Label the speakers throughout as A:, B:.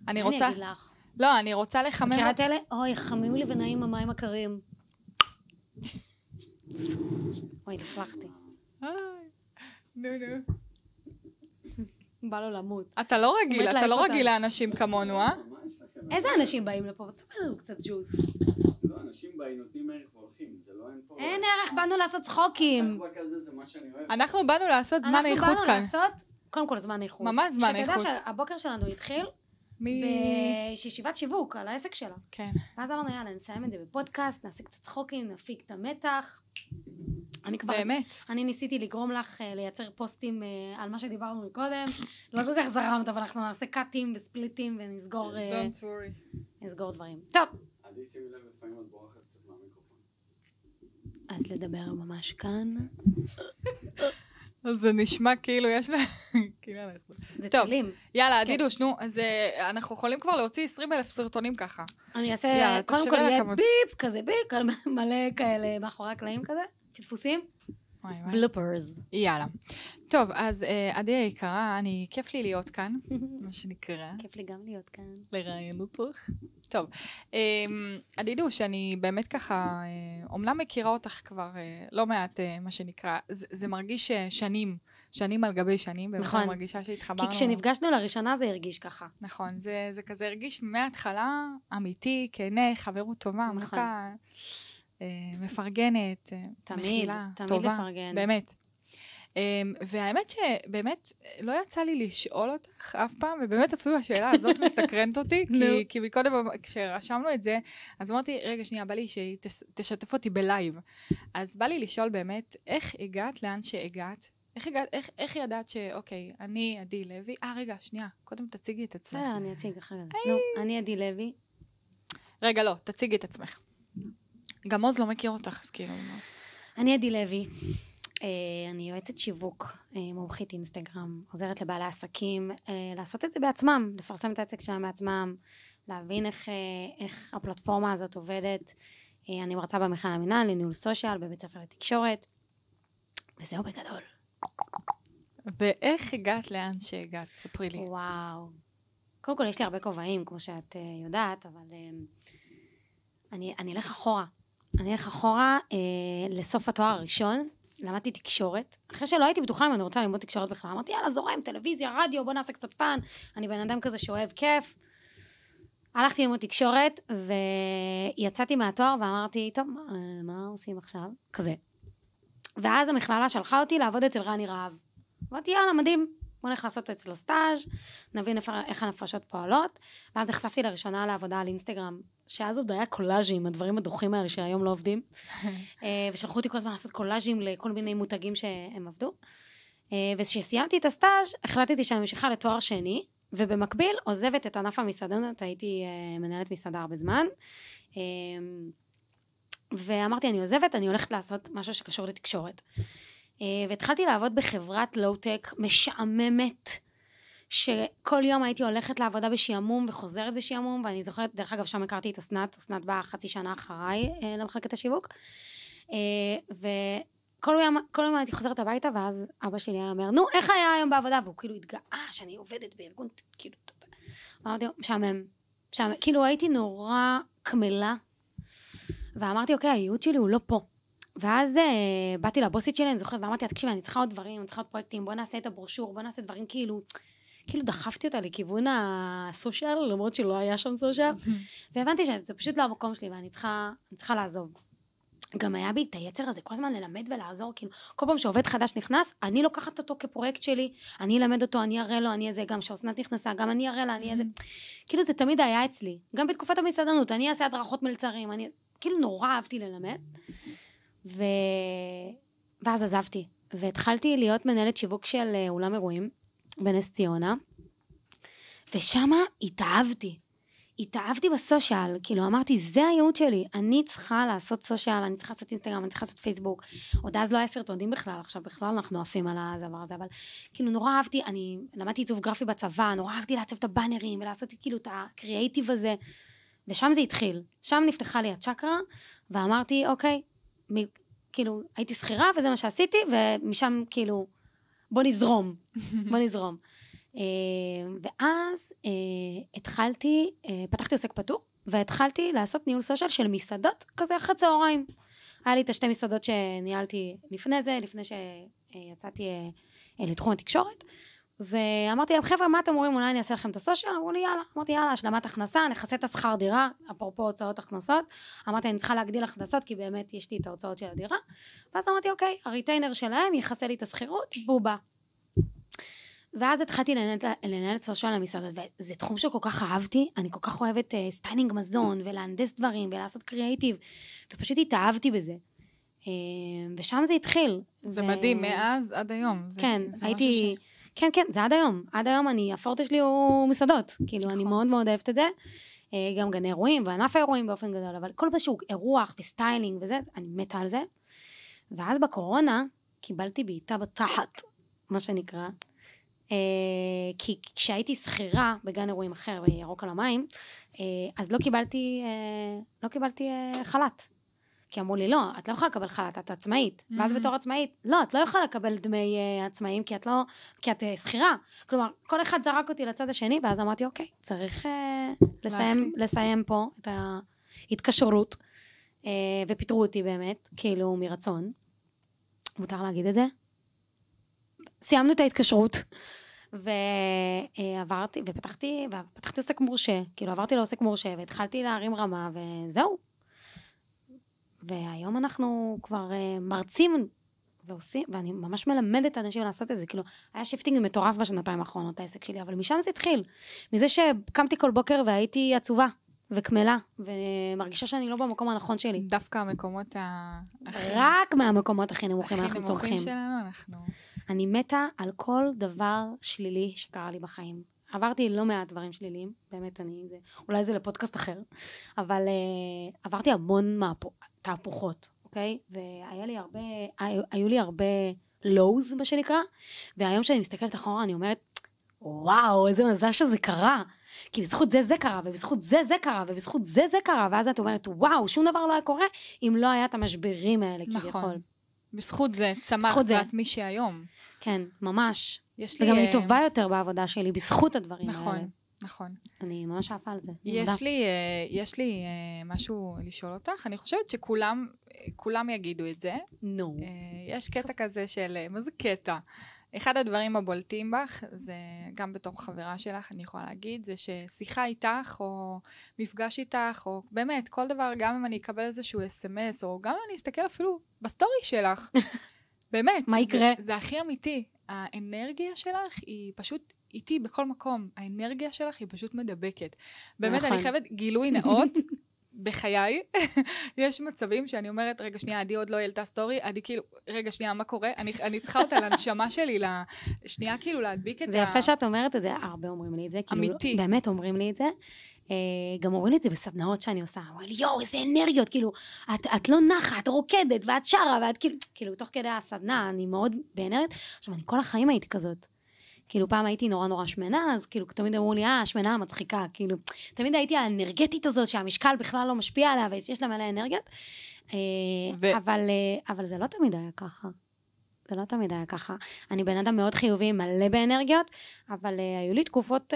A: אני רוצה...
B: אני אגיד לך.
A: לא, אני רוצה לחמם...
B: מכירה את אלה? אוי, חמים לי ונעים המים הקרים. אוי, נפלחתי.
A: נו.
B: בא לו למות.
A: אתה לא רגיל לאנשים כמונו, אה?
B: איזה אנשים באים לפה? תספר לנו קצת ג'וס.
C: לא, אנשים באים, נותנים ערך והולכים, זה לא אין פה...
B: אין ערך, באנו לעשות צחוקים.
C: אחווה כזה זה מה שאני אוהב.
A: אנחנו באנו לעשות זמן איכות כאן.
B: אנחנו באנו לעשות, קודם כל זמן איכות.
A: ממש זמן איכות.
B: שתדע שהבוקר שלנו התחיל בישיבת שיווק על העסק שלה.
A: כן.
B: ואז אמרנו, יאללה, נסיים את זה בפודקאסט, נעשה קצת צחוקים, נפיק את המתח.
A: באמת.
B: אני ניסיתי לגרום לך לייצר פוסטים על מה שדיברנו מקודם. לא כל כך זרמת, אבל אנחנו נעשה קאטים וספליטים ונסגור
A: Don't worry.
B: דברים. טוב.
C: עדי, שימי לב, לפעמים את בורחת קצת מהמיקרופון.
B: אז לדבר ממש כאן.
A: אז זה נשמע כאילו יש לה...
B: זה
A: טוב,
B: צלים.
A: יאללה, עדידוש, נו, אז אנחנו יכולים כבר להוציא 20,000 סרטונים ככה.
B: אני אעשה, קודם כל יהיה ביפ, כזה ביפ, מלא כאלה מאחורי הקלעים כזה, פספוסים. בלופרס.
A: יאללה. טוב, אז עדי היקרה, כיף לי להיות כאן, מה שנקרא.
B: כיף לי גם להיות כאן.
A: לראיין אותך. טוב, עדידוש, אני באמת ככה, אומנם מכירה אותך כבר לא מעט, מה שנקרא, זה מרגיש שנים על גבי שנים, באמת אני מרגישה שהתחברנו.
B: כי כשנפגשנו לראשונה זה הרגיש ככה.
A: נכון, זה כזה הרגיש מההתחלה אמיתי, כנה, חברות טובה, עמוקה. מפרגנת, מכילה, טובה, לפרגן. באמת. והאמת שבאמת לא יצא לי לשאול אותך אף פעם, ובאמת אפילו השאלה הזאת מסקרנת אותי, כי מקודם כשרשמנו את זה, אז אמרתי, רגע שנייה, בא לי שתשתף אותי בלייב. אז בא לי לשאול באמת, איך הגעת לאן שהגעת? איך ידעת שאוקיי, אני עדי לוי? רגע, שנייה, קודם תציגי את עצמך.
B: בסדר, אני אציג אחרי זה. אני עדי לוי.
A: רגע, לא, תציגי את עצמך. גם עוז לא מכיר אותך, אז כאילו...
B: אני עדי לוי, אני יועצת שיווק, מומחית אינסטגרם, עוזרת לבעלי עסקים לעשות את זה בעצמם, לפרסם את העסק שלהם בעצמם, להבין איך הפלטפורמה הזאת עובדת. אני מרצה במכללה למינהל, לניהול סושיאל, בבית ספר לתקשורת, וזהו בגדול.
A: ואיך הגעת לאן שהגעת? ספרי לי.
B: וואו. קודם כל יש לי הרבה כובעים, כמו שאת יודעת, אבל אני אלך אחורה. אני אלך אחורה לסוף התואר הראשון, למדתי תקשורת. אחרי שלא הייתי בטוחה אם אני רוצה ללמוד תקשורת בכלל, אמרתי, יאללה, זורם, טלוויזיה, רדיו, בוא נעשה קצת פן. אני בן אדם כזה שאוהב כיף. הלכתי ללמוד תקשורת, ויצאתי מהתואר ואמרתי, טוב, מה עושים עכשיו? כזה. ואז המכללה שלחה אותי לעבוד אצל רני רהב. אמרתי, יאללה, מדהים. בוא נלך לעשות אצלו סטאז', נבין איך הנפשות פועלות, ואז נחשפתי לראשונה לעבודה על אינסטגרם, שאז עוד היה קולאז'ים, הדברים הדוחים האלה שהיום לא עובדים, ושלחו אותי כל הזמן לעשות קולאז'ים לכל מיני מותגים שהם עבדו, וכשסיימתי את הסטאז' החלטתי שאני ממשיכה לתואר שני, ובמקביל עוזבת את ענף המסעדנות, הייתי מנהלת מסעדה הרבה זמן, ואמרתי, אני עוזבת, אני הולכת לעשות משהו שקשור לתקשורת. והתחלתי לעבוד בחברת לואו-טק משעממת, שכל יום הייתי הולכת לעבודה בשעמום וחוזרת בשעמום, ואני זוכרת, דרך אגב, שם הכרתי את אסנת באה חצי שנה אחריי למחלקת השיווק, וכל יום הייתי חוזרת הביתה, ואז אבא שלי היה אומר, נו, איך היה היום בעבודה? והוא כאילו התגאה שאני עובדת בארגון, כאילו, ואמרתי, משעמם, כאילו הייתי נורא קמלה, ואמרתי, אוקיי, הייעוד שלי הוא לא פה. ואז באתי לבוסית שלי, אני זוכרת, ואמרתי, תקשיבי, אני צריכה עוד דברים, אני צריכה עוד פרויקטים, בוא נעשה את הברושור, בוא נעשה דברים כאילו דחפתי אותה לכיוון הסושיאל, למרות שלא היה שם סושיאל, והבנתי שזה פשוט לא המקום שלי, ואני צריכה לעזוב. גם היה בי את היצר הזה, כל הזמן ללמד ולעזור, כאילו, כל פעם שעובד חדש נכנס, אני לוקחת אותו כפרויקט שלי, אני אלמד אותו, אני אראה לו, אני איזה, גם שאוסנת נכנסה, גם אני אראה לה, אני איזה, כאילו זה תמיד היה אצלי, גם בתקופת המסעדנות, אני אעשה הדרכות מלצרים, כאילו נורא אהבתי ללמד, ואז עזבתי, והתחלתי להיות מנהלת שיווק של אולם אירועים, בנס ציונה, ושמה התאהבתי בסושיאל, כאילו אמרתי, זה הייעוד שלי, אני צריכה לעשות סושיאל, אני צריכה לעשות אינסטגרם, אני צריכה לעשות פייסבוק, עוד אז לא היה סרטונים בכלל, עכשיו בכלל אנחנו עפים על הדבר הזה, אבל כאילו נורא אהבתי, אני למדתי עיצוב גרפי בצבא, נורא אהבתי לעצב את הבאנרים, ולעשות כאילו את הקריאייטיב הזה, ושם זה התחיל, שם נפתחה לי הצ'קרה, ואמרתי, אוקיי, כאילו הייתי שכירה, וזה מה שעשיתי, ומשם כאילו, בוא נזרום. ואז התחלתי, פתחתי עוסק פטור, והתחלתי לעשות ניהול סושיאל של מסעדות כזה אחרי צהריים. היה לי את 2 מסעדות שניהלתי לפני זה, לפני שיצאתי לתחום התקשורת, ואמרתי להם, חבר'ה, מה אתם אומרים? אולי אני אעשה לכם את הסושיאל? אמרו לי, יאללה. אמרתי, יאללה, השלמת הכנסה, נכסה את השכר דירה, אפרופו הוצאות הכנסות. אמרתי, אני צריכה להגדיל הכנסות, כי באמת יש לי את ההוצאות של הדירה. ואז אמרתי, אוקיי, הריטיינר שלהם יכסה לי את השכירות, בובה. ואז התחלתי לנהל את סושיאל למסעדות, וזה תחום שכל כך אהבתי, אני כל כך אוהבת סטיילינג מזון, ולהנדס דברים, ולעשות קריאייטיב, ופשוט התאהבתי בזה. ושם זה התחיל.
A: זה מדהים, מאז עד היום.
B: כן, הייתי... כן, כן, זה עד היום. עד היום הפורטה שלי הוא מסעדות. כאילו, אני מאוד מאוד אוהבת את זה. גם גני אירועים, וענף האירועים באופן גדול, אבל כל משהו אירוח וסטיילינג וזה, אני מתה על זה. ואז בקורונה, קיבלתי בעיטה בתחת, מה שנקרא. כי כשהייתי שכירה בגן אירועים אחר, בירוק על המים, אז לא קיבלתי חל"ת. כי אמרו לי, לא, את לא יכולה לקבל חל"ת, את עצמאית. ואז בתור עצמאית, לא, את לא יכולה לקבל דמי עצמאים, כי את שכירה. כלומר, כל אחד זרק אותי לצד השני, ואז אמרתי, אוקיי, צריך לסיים פה את ההתקשרות, ופיתרו אותי באמת, כאילו מרצון. מותר להגיד את זה? סיימנו את ההתקשרות, ועברתי, ופתחתי עוסק מורשה, כאילו עברתי לעוסק מורשה, והתחלתי להרים רמה, וזהו. והיום אנחנו כבר מרצים ועושים, ואני ממש מלמדת אנשים לעשות את זה, כאילו, היה שיפטינג מטורף בשנתיים האחרונות, העסק שלי, אבל משם זה התחיל. מזה שקמתי כל בוקר והייתי עצובה וכמלה, ומרגישה שאני לא במקום הנכון שלי.
A: דווקא המקומות
B: רק מהמקומות הכי נמוכים אנחנו צורכים.
A: הכי נמוכים שלנו אנחנו...
B: אני מתה על כל דבר שלילי שקרה לי בחיים. עברתי לא מעט דברים שליליים, באמת אולי זה לפודקאסט אחר, אבל עברתי המון תהפוכות, אוקיי? והיו לי הרבה לואוז, מה שנקרא, והיום שאני מסתכלת אחורה, אני אומרת, וואו, איזה מזל שזה קרה, כי בזכות זה קרה, ובזכות זה קרה, ובזכות זה קרה, ואז את אומרת, וואו, שום דבר לא היה קורה, אם לא היה את המשברים האלה, כביכול.
A: נכון. בזכות זה צמחת ואת מי שהיום.
B: כן, ממש. וגם אני טובה יותר בעבודה שלי, בזכות הדברים האלה.
A: נכון, נכון.
B: אני ממש עפה על זה.
A: יש לי משהו לשאול אותך, אני חושבת שכולם יגידו את זה.
B: נו.
A: יש קטע כזה של, מה זה קטע? אחד הדברים הבולטים בך, זה גם בתור חברה שלך, אני יכולה להגיד, זה ששיחה איתך, או מפגש איתך, או באמת, כל דבר, גם אם אני אקבל איזשהו SMS, או גם אם אני אסתכל אפילו בסטורי שלך, באמת.
B: מה יקרה?
A: זה הכי אמיתי. האנרגיה שלך היא פשוט איתי בכל מקום. האנרגיה שלך היא פשוט מדבקת. באמת, אני חייבת גילוי נאות, בחיי, יש מצבים שאני אומרת, רגע שנייה, עדי עוד לא העלתה סטורי, עדי כאילו, רגע שנייה, מה קורה? אני צריכה אותה לנשמה שלי, שנייה כאילו להדביק את זה.
B: זה יפה שאת אומרת את זה, הרבה אומרים לי את זה.
A: אמיתי.
B: באמת אומרים לי את זה. גם אומרים לי את זה בסדנאות שאני עושה, אומרים לי, יואו, איזה אנרגיות, כאילו, את לא נחה, את רוקדת, ואת שרה, ואת כאילו, תוך כדי הסדנה, אני מאוד באנרגיות. עכשיו, אני כל החיים הייתי כזאת. כאילו, פעם הייתי נורא נורא שמנה, אז כאילו, תמיד אמרו לי, שמנה מצחיקה, כאילו, תמיד הייתי האנרגטית הזאת, שהמשקל בכלל לא משפיע עליה, ויש לה מלא אנרגיות, אבל זה לא תמיד היה ככה. זה לא תמיד היה ככה. אני בן אדם מאוד חיובי, מלא באנרגיות, אבל היו לי תקופות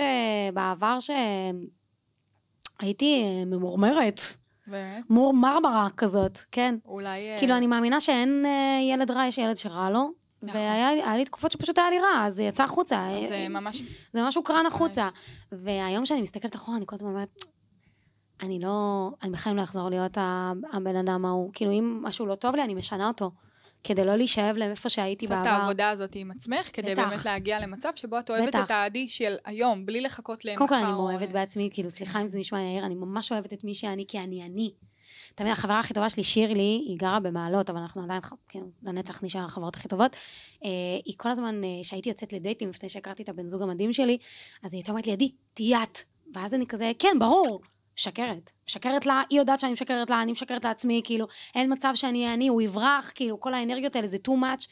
B: בעבר שהייתי ממורמרת.
A: באמת?
B: מרמרה כזאת, כן.
A: אולי...
B: כאילו, אני מאמינה שאין ילד רע, יש ילד שרע לו. נכון. והיה לי תקופות שפשוט היה לי רע, אז זה יצא החוצה.
A: זה ממש...
B: זה ממש הוקרן החוצה. והיום שאני מסתכלת אחורה, אני כל הזמן אומרת, אני בחיים לא אחזור להיות הבן אדם ההוא. כאילו, אם משהו לא טוב לי, אני משנה אותו. כדי לא להישאב לאיפה שהייתי בעבר.
A: לעשות את העבודה הזאת עם עצמך, כדי באמת להגיע למצב שבו את אוהבת את העדי של היום, בלי לחכות למחר.
B: קודם כל, אני מאוהבת בעצמי, כאילו, סליחה אם זה נשמע יאיר, אני ממש אוהבת את מי שאני, כי אני. תמיד החברה הכי טובה שלי, שירלי, היא גרה במעלות, אבל אנחנו עדיין, כן, לנצח נשאר החברות הכי טובות. היא כל הזמן, שהייתי יוצאת לדייטים, לפני שהכרתי את הבן זוג המדהים שלי, אז היא הייתה אומרת לי, עדי, תהיה את. ואז אני כזה, כן, ברור. משקרת לה, היא יודעת שאני משקרת לה, אני משקרת לעצמי, כאילו, אין מצב שאני אני, הוא יברח, כאילו, כל האנרגיות האלה, זה too much.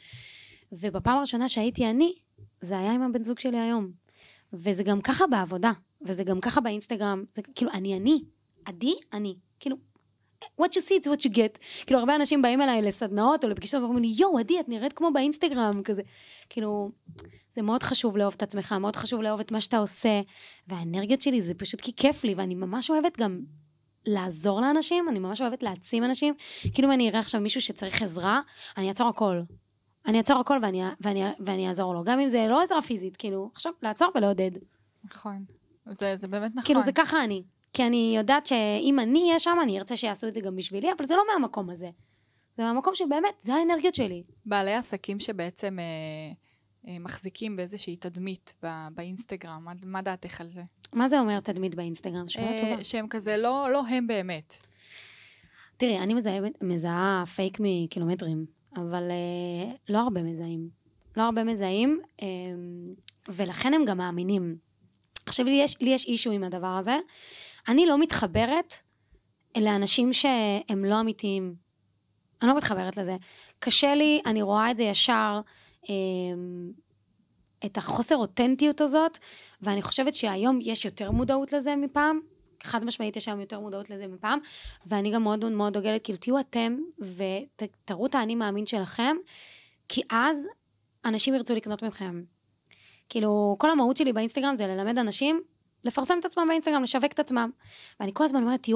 B: ובפעם הראשונה שהייתי אני, זה היה עם הבן זוג שלי היום. וזה גם ככה בעבודה, וזה גם ככה באינסטגרם, זה כאילו, אני, עדי, אני, כאילו, what you see it's what you get. כאילו, הרבה אנשים באים אליי לסדנאות או לפגישות, ואומרים לי, יו, עדי, את נראית כמו באינסטגרם, כזה. כאילו, זה מאוד חשוב לאהוב את עצמך, מאוד חשוב לאהוב את מה שאתה עושה, והאנרגיות שלי זה פשוט כי כיף לי, ואני ממש אוהבת גם לעזור לאנשים, אני ממש אוהבת להעצים אנשים, כאילו אם אני אראה עכשיו מישהו שצריך עזרה, אני אעצור הכל. אני אעצור הכל ואני אעזור לו, גם אם זה לא עזרה פיזית, כאילו, עכשיו לעצור ולעודד.
A: נכון, זה באמת נכון.
B: כאילו זה ככה אני, כי אני יודעת שאם אני אהיה שם, אני ארצה שיעשו את זה גם בשבילי, אבל זה לא מהמקום הזה. זה מהמקום שבאמת, זה האנרגיות שלי.
A: בעלי עסקים שבעצם מחזיקים באיזושהי תדמית באינסטגרם, מה דעתך על זה?
B: מה זה אומר תדמית באינסטגרם? שאלה טובה.
A: שהם כזה לא הם באמת.
B: תראי, אני מזהה פייק מקילומטרים, אבל לא הרבה מזהים. לא הרבה מזהים, ולכן הם גם מאמינים. עכשיו, לי יש אישו עם הדבר הזה. אני לא מתחברת לאנשים שהם לא אמיתיים. אני לא מתחברת לזה. קשה לי, אני רואה את זה ישר, את החוסר אותנטיות הזאת, ואני חושבת שהיום יש יותר מודעות לזה מפעם, חד משמעית יש היום יותר מודעות לזה מפעם, ואני גם מאוד מאוד דוגלת, כאילו תהיו אתם, ותראו את האני מאמין שלכם, כי אז אנשים ירצו לקנות מכם. כאילו, כל המהות שלי באינסטגרם זה ללמד אנשים, לפרסם את עצמם באינסטגרם, לשווק את עצמם. ואני כל הזמן אומרת,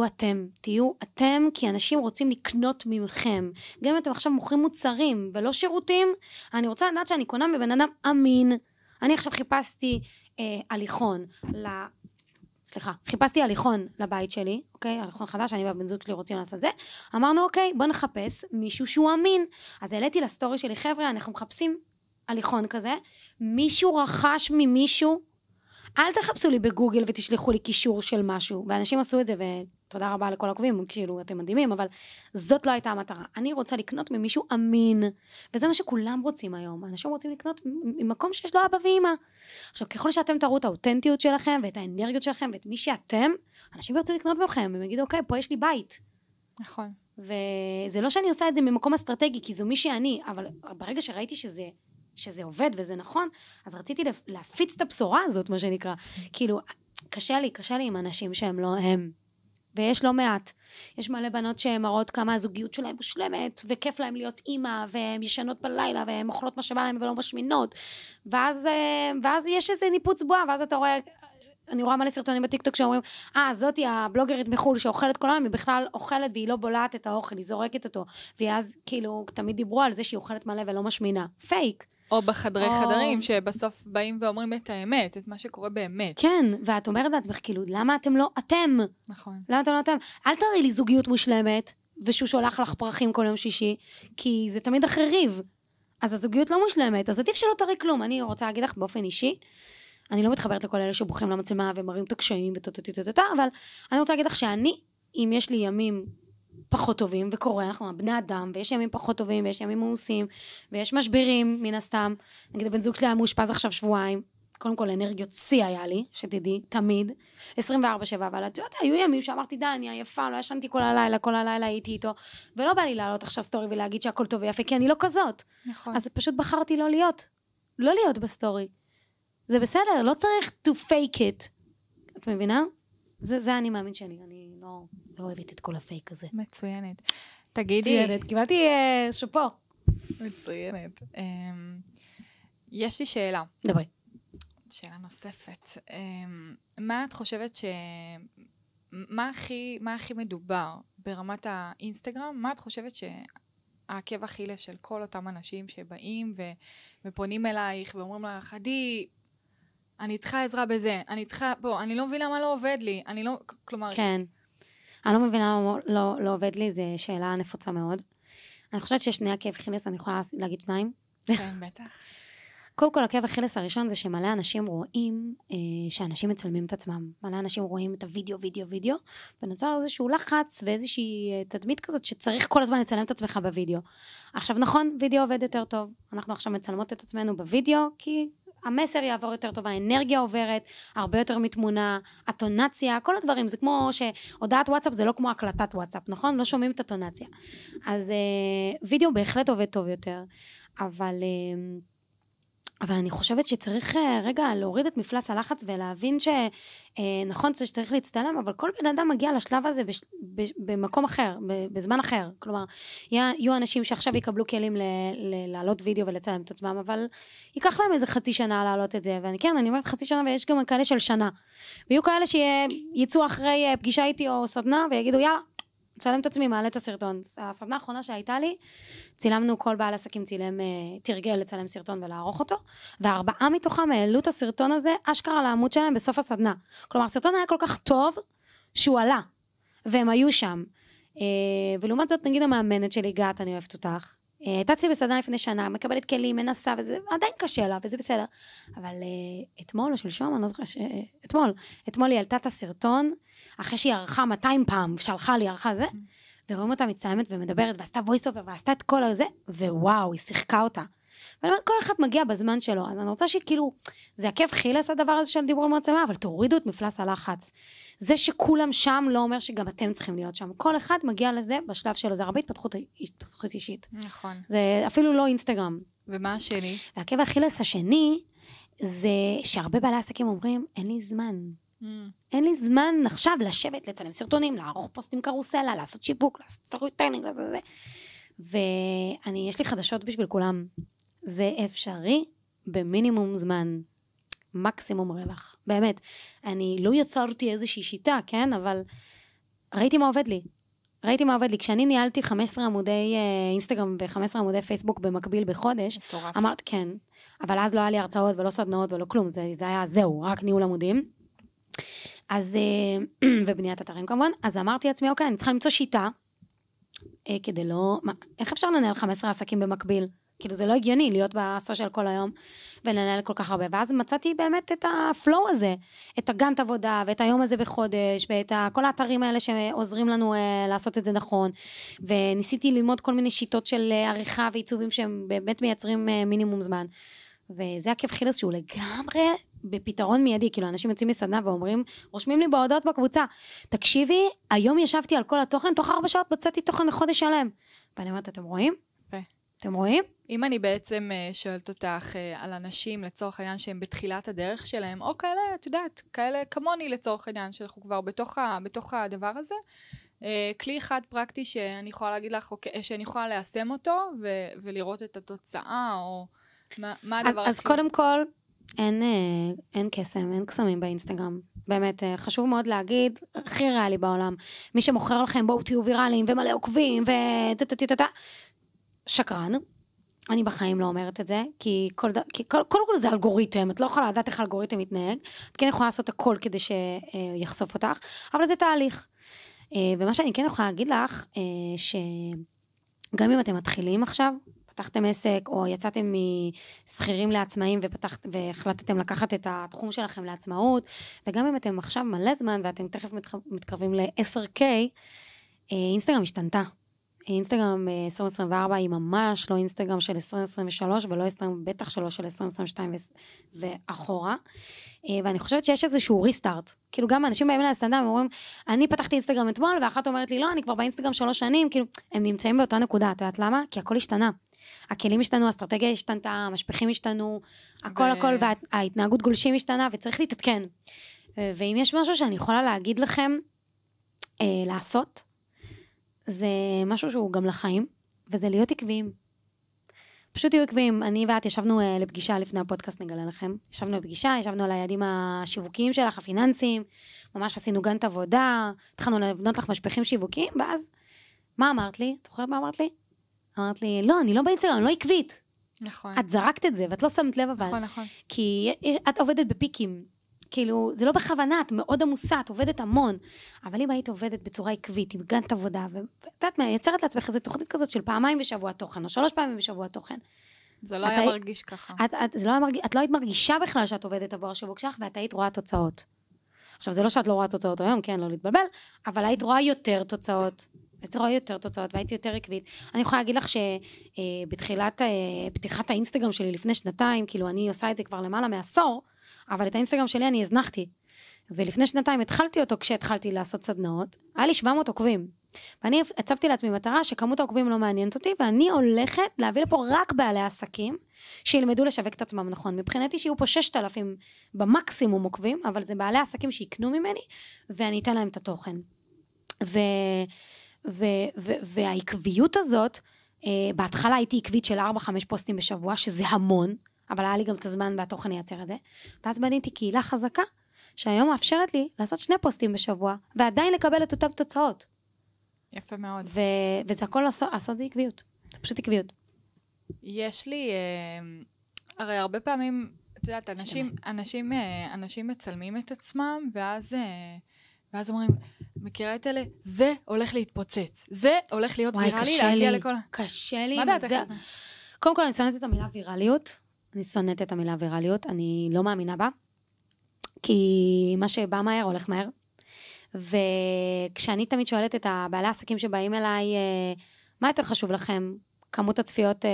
B: תהיו אתם, כי אנשים רוצים לקנות ממכם. גם אם אתם עכשיו מוכרים מוצרים ולא שירותים, אני רוצה לדעת שאני קונה מבן אדם אמין. אני עכשיו חיפשתי הליכון לבית שלי, אוקיי? הליכון חדש, אני והבן זוג שלי רוצים לעשות זה. אמרנו, אוקיי, בוא נחפש מישהו שהוא אמין. אז העליתי לסטורי שלי, חבר'ה, אנחנו מחפשים הליכון כזה. מישהו רכש ממישהו, אל תחפשו לי בגוגל ותשלחו לי קישור של משהו. ואנשים עשו את זה, ותודה רבה לכל עוקבים, כאילו, אתם מדהימים, אבל זאת לא הייתה המטרה. אני רוצה לקנות ממישהו אמין, וזה מה שכולם רוצים היום. אנשים רוצים לקנות ממקום שיש לו אבא ואמא. עכשיו, ככל שאתם תראו את האותנטיות שלכם, ואת האנרגיות שלכם, ואת מי שאתם, אנשים ירצו לקנות ממכם, הם יגידו, אוקיי, פה יש לי בית.
A: נכון.
B: וזה לא שאני עושה את זה ממקום אסטרטגי, כי זו מי שאני, אבל ברגע שראיתי שזה עובד וזה נכון, אז רציתי להפיץ את הבשורה הזאת, מה שנקרא. כאילו, קשה לי עם אנשים שהם לא הם. ויש לא מעט. יש מלא בנות שהן מראות כמה הזוגיות שלהם מושלמת, וכיף להם להיות אימא, והן ישנות בלילה, והן אוכלות מה שבא להם ולא משמינות. ואז יש איזה ניפוץ בועה, ואז אתה רואה, אני רואה מלא סרטונים בטיקטוק שאומרים, זאתי הבלוגרית מחול שאוכלת כל היום, היא בכלל אוכלת והיא לא בולעת את האוכל, היא זורקת אותו. ואז כאילו תמיד דיברו על זה שהיא אוכלת מלא ולא משמינה. פייק.
A: או בחדרי חדרים שבסוף באים ואומרים את האמת, את מה שקורה באמת.
B: כן, ואת אומרת לעצמך, כאילו, למה אתם לא אתם?
A: נכון.
B: למה אתם לא אתם? אל תראי לי זוגיות מושלמת, ושהוא שולח לך פרחים כל יום שישי, כי זה תמיד אחרי ריב. אז הזוגיות לא מושלמת, אז עדיף שלא תראי כלום. אני רוצה להגיד לך באופן אישי, אני לא מתחברת לכל אלה שבוכים למצלמה ומראים את הקשיים אבל אני רוצה להגיד לך שאני, אם יש לי ימים פחות טובים, וקורה, אנחנו בני אדם, ויש ימים פחות טובים, ויש ימים מעושים, ויש משברים, מן הסתם. נגיד, הבן זוג שלי היה מאושפז עכשיו שבועיים, קודם כל אנרגיות שיא היה לי, שתדעי, תמיד, 24/7, אבל את יודעת, היו ימים שאמרתי, די, אני עייפה, לא ישנתי כל הלילה הייתי איתו, ולא בא לי לעלות עכשיו סטורי ולהגיד שהכל טוב ויפה, כי אני לא כזאת.
A: נכון.
B: אז פשוט בחרתי לא להיות בסטורי. זה בסדר, לא צריך to fake it. את מבינה? זה אני מאמין שלי, אני לא אוהבת את כל הפייק הזה.
A: מצוינת. תגידי...
B: מצוינת, קיבלתי שופו.
A: מצוינת. יש לי שאלה.
B: דברי.
A: שאלה נוספת. מה את חושבת מה הכי מדובר ברמת האינסטגרם? מה את חושבת העקב אכילס של כל אותם אנשים שבאים ופונים אלייך ואומרים לך, עדי, אני צריכה עזרה בזה, אני לא מבינה מה לא עובד לי, כלומר...
B: כן, אני לא מבינה מה לא עובד לי, זו שאלה נפוצה מאוד. אני חושבת שיש שני עקב אכילס, אני יכולה להגיד שניים?
A: כן, בטח.
B: קודם כל, עקב אכילס הראשון זה שמלא אנשים רואים שאנשים מצלמים את עצמם. מלא אנשים רואים את הוידאו, ונוצר איזשהו לחץ ואיזושהי תדמית כזאת שצריך כל הזמן לצלם את עצמך בוידאו. עכשיו נכון, וידאו עובד יותר טוב. אנחנו עכשיו מצלמות את עצמנו בוידאו, כי המסר יעבור יותר טוב, האנרגיה עוברת, הרבה יותר מתמונה, הטונציה, כל הדברים. זה כמו שהודעת וואטסאפ זה לא כמו הקלטת וואטסאפ, נכון? לא שומעים את הטונציה. אז וידאו בהחלט עובד טוב יותר, אבל... אבל אני חושבת שצריך רגע להוריד את מפלס הלחץ ולהבין שנכון שצריך להצטלם, אבל כל בן אדם מגיע לשלב הזה במקום אחר, בזמן אחר. כלומר, יהיו אנשים שעכשיו יקבלו כלים לעלות וידאו ולצלם את עצמם, אבל ייקח להם איזה חצי שנה לעלות את זה, אני אומרת חצי שנה ויש גם כאלה של שנה. ויהיו כאלה שיצאו אחרי פגישה איתי או סדנה ויגידו יאללה, צלם את עצמי, מעלה את הסרטון. הסדנה האחרונה שהייתה לי, צילמנו כל בעל עסקים תרגל לצלם סרטון ולערוך אותו, 4 מתוכם העלו את הסרטון הזה, אשכרה לעמוד שלהם בסוף הסדנה. כלומר, הסרטון היה כל כך טוב, שהוא עלה, והם היו שם. ולעומת זאת, נגיד המאמנת שלי, גאת, אני אוהבת אותך, הייתה אצלי בסדנה לפני שנה, מקבלת כלים, מנסה, וזה עדיין קשה לה, וזה בסדר. אבל אתמול או שלשום, אני לא זוכרת, אתמול היא העלתה את הסרטון, אחרי שהיא ערכה 200 פעם, שלחה לי ערכה זה, ורואים אותה מצטלמת ומדברת, ועשתה voice over, ועשתה את כל הזה, ווואו, היא שיחקה אותה. ואני אומרת, כל אחד מגיע בזמן שלו, אז אני רוצה שכאילו, זה עקב חילס הדבר הזה של דיבור מצלמה, אבל תורידו את מפלס הלחץ. זה שכולם שם לא אומר שגם אתם צריכים להיות שם. כל אחד מגיע לזה בשלב שלו, זה הרבה התפתחות אישית.
A: נכון.
B: זה אפילו לא אינסטגרם.
A: ומה השני?
B: ועקב החילס השני, זה שהרבה בעלי עסקים אומרים, אין לי זמן. אין לי זמן עכשיו לשבת, לצלם סרטונים, לערוך פוסטים קרוסלה, לעשות שיווק, לעשות סטוריטלינג, לעשות זה. יש לי חדשות בשביל כולם. זה אפשרי במינימום זמן, מקסימום רווח. באמת, אני לא יצרתי איזושהי שיטה, כן? אבל ראיתי מה עובד לי. כשאני ניהלתי 15 עמודי אינסטגרם ו15 עמודי פייסבוק במקביל בחודש, אמרת, כן, אבל אז לא היה לי הרצאות ולא סדנאות ולא כלום, זה היה זהו, רק ניהול עמודים. אז, ובניית אתרים כמובן, אז אמרתי לעצמי, אוקיי, אני צריכה למצוא שיטה, כדי לא, איך אפשר לנהל 15 עסקים במקביל? כאילו זה לא הגיוני להיות בסושיאל כל היום, ולנהל כל כך הרבה, ואז מצאתי באמת את הפלואו הזה, את הגאנט עבודה, ואת היום הזה בחודש, ואת כל האתרים האלה שעוזרים לנו לעשות את זה נכון, וניסיתי ללמוד כל מיני שיטות של עריכה ועיצובים, שהם באמת מייצרים מינימום זמן, וזה עקב חילס שהוא לגמרי בפתרון מיידי, כאילו אנשים יוצאים מסדנה ואומרים, רושמים לי בהודעות בקבוצה, תקשיבי, היום ישבתי על כל התוכן, תוך 4 שעות בצאתי תוכן לחודש שלם, ואני אומרת, אתם רואים? אתם רואים?
A: אם אני בעצם שואלת אותך על אנשים לצורך העניין שהם בתחילת הדרך שלהם, או כאלה, את יודעת, כאלה כמוני לצורך העניין, שאנחנו כבר בתוך הדבר הזה, כלי אחד פרקטי שאני יכולה להגיד לך, שאני יכולה ליישם אותו, ולראות את התוצאה, או מה הדבר הכי...
B: אז קודם כל, אין קסם, אין קסמים באינסטגרם. באמת, חשוב מאוד להגיד, הכי ריאלי בעולם, מי שמוכר לכם, בואו תהיו ויראליים, ומלא עוקבים, שקרן. אני בחיים לא אומרת את זה, כי קודם כל זה אלגוריתם, את לא יכולה לדעת איך אלגוריתם מתנהג, את כן יכולה לעשות הכל כדי שיחשוף אותך, אבל זה תהליך. ומה שאני כן יכולה להגיד לך, שגם אם אתם מתחילים עכשיו, פתחתם עסק, או יצאתם משכירים לעצמאים, והחלטתם לקחת את התחום שלכם לעצמאות, וגם אם אתם עכשיו מלא זמן, ואתם תכף מתקרבים ל-10K, אינסטגרם השתנתה. אינסטגרם 2024 היא ממש לא אינסטגרם של 2023, ולא אינסטגרם בטח שלא של 2022 ואחורה. ואני חושבת שיש איזשהו ריסטארט. כאילו גם אנשים באים להסטנדאפ, הם אומרים, אני פתחתי אינסטגרם אתמול, ואחת אומרת לי, לא, אני כבר באינסטגרם 3 שנים, כאילו, הם נמצאים באותה נקודה, את יודעת למה? כי הכל השתנה. הכלים השתנו, האסטרטגיה השתנתה, המשפחים השתנו, הכל, וההתנהגות גולשים השתנה, וצריך להתעדכן. ואם יש משהו שאני יכולה להגיד לכם, לעשות, זה משהו שהוא גם לחיים, וזה להיות עקביים. פשוט תהיו עקביים. אני ואת ישבנו לפגישה לפני הפודקאסט, נגלה לכם. ישבנו לפגישה, ישבנו על היעדים השיווקיים שלך, הפיננסיים, ממש עשינו גאנט עבודה, התחלנו לבנות לך משפחים שיווקיים, ואז, מה אמרת לי? את זוכרת מה אמרת לי? אמרת לי, לא, אני לא באינסטגרם, אני לא עקבית.
A: נכון.
B: את זרקת את זה, ואת לא שמת לב אבל.
A: נכון.
B: כי את עובדת בפיקים. כאילו, זה לא בכוונה, את מאוד עמוסה, את עובדת המון, אבל אם היית עובדת בצורה עקבית, עם גאנט עבודה, ואת מייצרת לעצמך איזו תוכנית כזאת של 2 בשבוע תוכן, או 3 פעמים בשבוע תוכן.
A: זה לא היה מרגיש ככה.
B: את לא היית מרגישה בכלל שאת עובדת עבור השיווק שלך, ואת היית רואה תוצאות. עכשיו, זה לא שאת לא רואה תוצאות היום, כן, לא להתבלבל, אבל היית רואה יותר תוצאות. והייתי יותר עקבית. אני יכולה להגיד לך שבתחילת פתיחת האינסטגרם שלי לפני 2 כאילו אני עושה את זה כבר למעלה מעשור, אבל את האינסטגרם שלי אני הזנחתי. ולפני 2 התחלתי אותו כשהתחלתי לעשות סדנאות, היה לי 700 עוקבים. ואני הצבתי לעצמי מטרה שכמות העוקבים לא מעניינת אותי, ואני הולכת להביא לפה רק בעלי עסקים, שילמדו לשווק את עצמם נכון. מבחינתי שיהיו פה 6,000 במקסימום עוקבים, אבל זה בעלי עסקים שיקנו ממני, ואני אתן להם את התוכן. והעקביות הזאת, בהתחלה הייתי עקבית של 4-5 פוסטים בשבוע, שזה המון, אבל היה לי גם את הזמן והתוכן ייצר את זה. ואז בניתי קהילה חזקה, שהיום מאפשרת לי לעשות 2 פוסטים בשבוע, ועדיין לקבל את אותם תוצאות.
A: יפה מאוד.
B: וזה הכל לעשות זה עקביות. זה פשוט עקביות.
A: יש לי, הרי הרבה פעמים, את יודעת, אנשים מצלמים את עצמם, ואז אומרים, מכירה את אלה? זה הולך להתפוצץ. זה הולך להיות ויראלי, להגיע לכל...
B: קשה לי.
A: מה דעתך על זה?
B: קודם כל, אני שונאת את המילה ויראליות. אני לא מאמינה בה. כי מה שבא מהר, הולך מהר. וכשאני תמיד שואלת את הבעלי העסקים שבאים אליי, מה יותר חשוב לכם? כמות הצפיות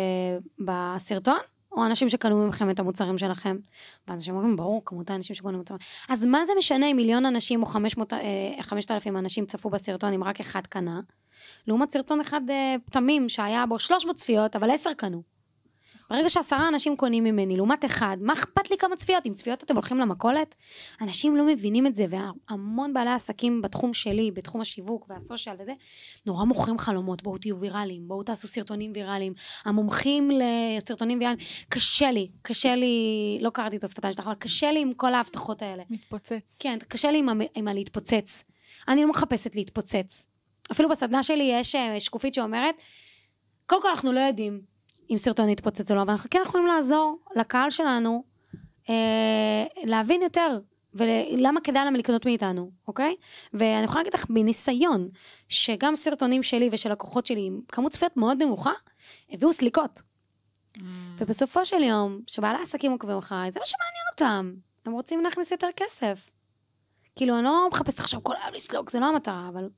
B: בסרטון? או אנשים שקנו ממכם את המוצרים שלכם? ואז אנשים אומרים, ברור, כמות האנשים שקנו מוצרים. אז מה זה משנה אם 1,000,000 אנשים או 5,000 אנשים צפו בסרטון, אם רק אחד קנה? לעומת סרטון אחד תמים שהיה בו 300 צפיות, אבל 10 קנו. ברגע ש10 אנשים קונים ממני, לעומת אחד, מה אכפת לי כמה צפיות? אם צפיות אתם הולכים למכולת, אנשים לא מבינים את זה, והמון בעלי עסקים בתחום שלי, בתחום השיווק והסושיאל וזה, נורא מוכרים חלומות, בואו תהיו ויראליים, בואו תעשו סרטונים ויראליים, המומחים לסרטונים ויראליים, קשה לי, לא קראתי את השפתיים שלך, אבל קשה לי עם כל ההבטחות האלה.
A: מתפוצץ.
B: כן, קשה לי עם הלהתפוצץ. אני לא מחפשת להתפוצץ. אפילו בסדנה שלי יש שקופית שאומרת, קודם כל אנחנו לא יודעים, אם סרטון יתפוצץ או לא, אבל אנחנו כן יכולים לעזור לקהל שלנו, להבין יותר, ולמה כדאי להם לקנות מאיתנו, אוקיי? ואני יכולה להגיד לך מניסיון, שגם סרטונים שלי ושל לקוחות שלי, עם כמות צפיות מאוד נמוכה, הביאו סליקות. ובסופו של יום, שבעלי עסקים עוקבים אחריי, זה מה שמעניין אותם. הם רוצים להכניס יותר כסף. כאילו, אני לא מחפשת עכשיו כל היום לסלוק, זה לא המטרה, אבל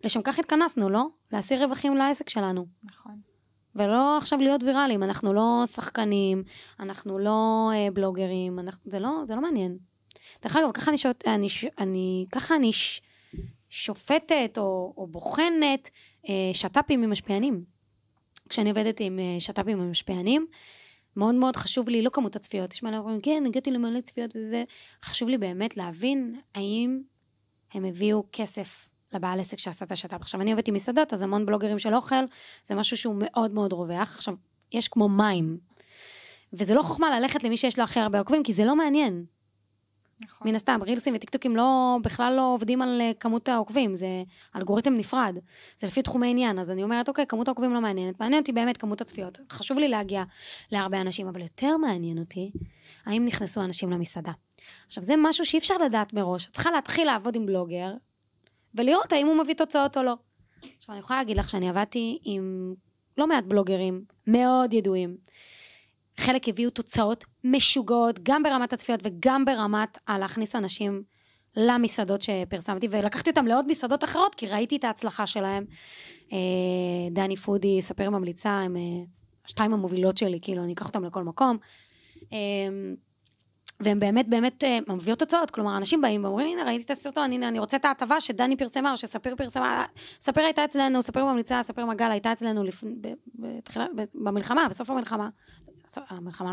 B: לשם כך התכנסנו, לא? להשיא רווחים לעסק שלנו.
A: נכון. ולא
B: עכשיו להיות ויראליים, אנחנו לא שחקנים, אנחנו לא בלוגרים, זה לא מעניין. דרך אגב, ככה אני שופטת או בוחנת שטאפים עם משפיענים. כשאני עובדת עם שטאפים עם משפיענים, מאוד מאוד חשוב לי, לא כמות הצפיות, יש מה אומרים, כן, הגעתי למלא צפיות וזה, חשוב לי באמת להבין האם הם הביאו כסף לבעל עסק שעשה את השטאפ. עכשיו, אני עובדת עם מסעדות, אז המון בלוגרים של אוכל, זה משהו שהוא מאוד מאוד רווח. עכשיו, יש כמו מים. וזה לא חוכמה ללכת למי שיש לו הכי הרבה עוקבים, כי זה לא מעניין. נכון. מן הסתם, רילסים וטיקטוקים בכלל לא עובדים על כמות העוקבים, זה אלגוריתם נפרד. זה לפי תחומי עניין, אז אני אומרת, אוקיי, כמות העוקבים לא מעניינת. מעניין אותי באמת כמות הצפיות. חשוב לי להגיע להרבה אנשים, אבל יותר מעניין אותי, האם נכנסו אנשים למסעדה. עכשיו, זה משהו שאי אפשר לדעת מראש. צריכה להתחיל לעבוד עם בלוגר, ולראות האם הוא מביא תוצאות או לא. עכשיו, אני יכולה להגיד לך שאני עבדתי עם לא מעט בלוגרים, מאוד ידועים. חלק הביאו תוצאות משוגעות, גם ברמת הצפיות וגם ברמת להכניס אנשים למסעדות שפרסמתי, ולקחתי אותם לעוד מסעדות אחרות, כי ראיתי את ההצלחה שלהם. דני פודי, ספר ממליצה, הם 2 המובילות שלי, כאילו, אני אקח אותם לכל מקום. והם באמת מביאות תוצאות, כלומר, אנשים באים ואומרים, הנה, ראיתי את הסרטון, הנה, אני רוצה את ההטבה שדני פרסמה, או שספיר פרסמה, ספיר הייתה אצלנו, ספיר ממליצה, ספיר מגל הייתה אצלנו במלחמה, בסוף המלחמה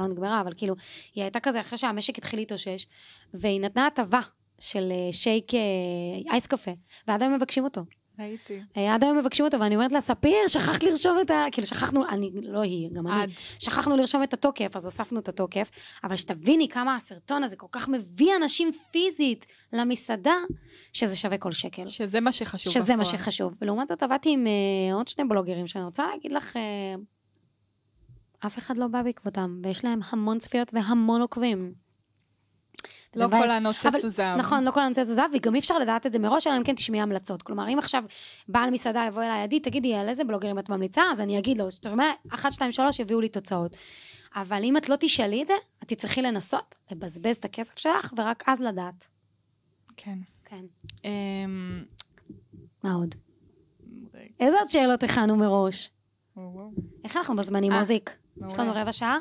B: לא נגמרה, אבל כאילו, היא הייתה כזה אחרי שהמשק התחיל להתאושש, והיא נתנה הטבה של שייק אייס קפה, ועד היום מבקשים אותו.
A: ראיתי.
B: עד היום מבקשים אותו, ואני אומרת לה, ספיר, שכחת לרשום כאילו שכחנו, לא היא, גם אני, שכחנו לרשום את התוקף, אז הוספנו את התוקף, אבל שתביני כמה הסרטון הזה כל כך מביא אנשים פיזית למסעדה, שזה שווה כל שקל.
A: שזה מה שחשוב.
B: שזה מה שחשוב. ולעומת זאת, עבדתי עם עוד 2 בלוגרים, שאני רוצה להגיד לך, אף אחד לא בא בעקבותם, ויש להם המון צפיות והמון עוקבים.
A: לא כל הנוצץ זהב.
B: נכון, לא כל הנוצץ זהב, וגם אי אפשר לדעת את זה מראש, אלא אם כן תשמעי המלצות. כלומר, אם עכשיו בעל מסעדה יבוא אליי, עדי, תגידי, על איזה בלוגרים את ממליצה, אז אני אגיד לו, אתה שומע, 1, 2, 3 יביאו לי תוצאות. אבל אם את לא תשאלי את זה, את תצטרכי לנסות, לבזבז את הכסף שלך, ורק אז לדעת.
A: כן.
B: כן. מה עוד? איזה עוד שאלות הכנו מראש? איך אנחנו בזמנים, מוזיק? יש לנו 15 שעה?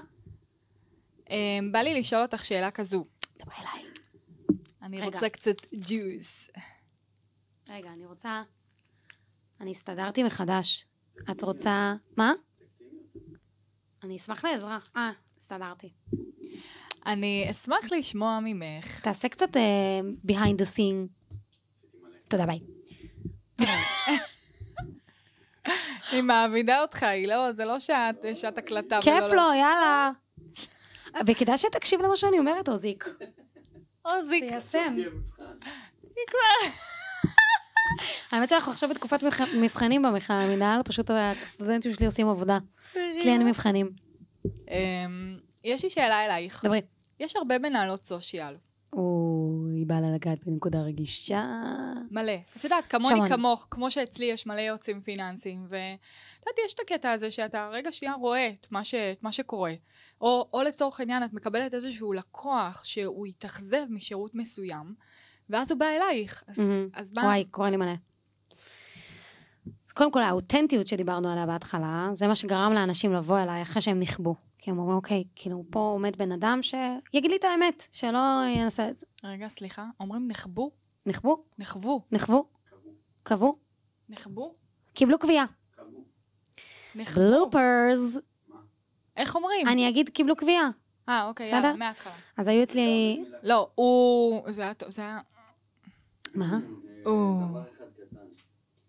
A: בא לי לשאול אותך שאלה כזו.
B: דבר אליי.
A: אני רוצה קצת ג'וס.
B: רגע, אני רוצה אני הסתדרתי מחדש. את רוצה... מה? אני אשמח לעזרה. הסתדרתי.
A: אני אשמח לשמוע ממך.
B: תעשה קצת behind the scene. תודה, ביי.
A: היא מעבידה אותך, היא לא, זה לא שאת הקלטה.
B: כיף לו, יאללה. וכדאי שתקשיב למה שאני אומרת, אוזיק.
A: אוזיק.
B: תיישם. האמת שאנחנו עכשיו בתקופת מבחנים במינהל, פשוט הסטודנטים שלי עושים עבודה. אצלי אין מבחנים.
A: יש לי שאלה אלייך.
B: דברי.
A: יש הרבה מנהלות סושיאל.
B: היא באה לגעת בנקודה רגישה.
A: מלא. את יודעת, כמוני כמוך, כמו שאצלי יש מלא יועצים פיננסיים, ואת יש את הקטע הזה שאתה רגע שנייה רואה את מה שקורה. או לצורך העניין, את מקבלת איזשהו לקוח שהוא יתאכזב משירות מסוים, ואז הוא בא אלייך. אז מה?
B: וואי, קורא לי מלא. קודם כל, האותנטיות שדיברנו עליה בהתחלה, זה מה שגרם לאנשים לבוא אליי אחרי שהם נכבו. כי הם אומרים, אוקיי, כאילו, פה עומד בן אדם שיגיד לי את האמת, שלא ינסה את זה.
A: רגע, סליחה, אומרים נחבו?
B: נחבו?
A: נחבו.
B: נחבו? קבו?
A: נחבו?
B: קיבלו קביעה.
A: נחבו.
B: בלופרס.
A: איך אומרים?
B: אני אגיד קיבלו קביעה.
A: אוקיי, יאללה, מההתחלה.
B: אז היו אצלי...
A: לא, זה היה...
B: מה?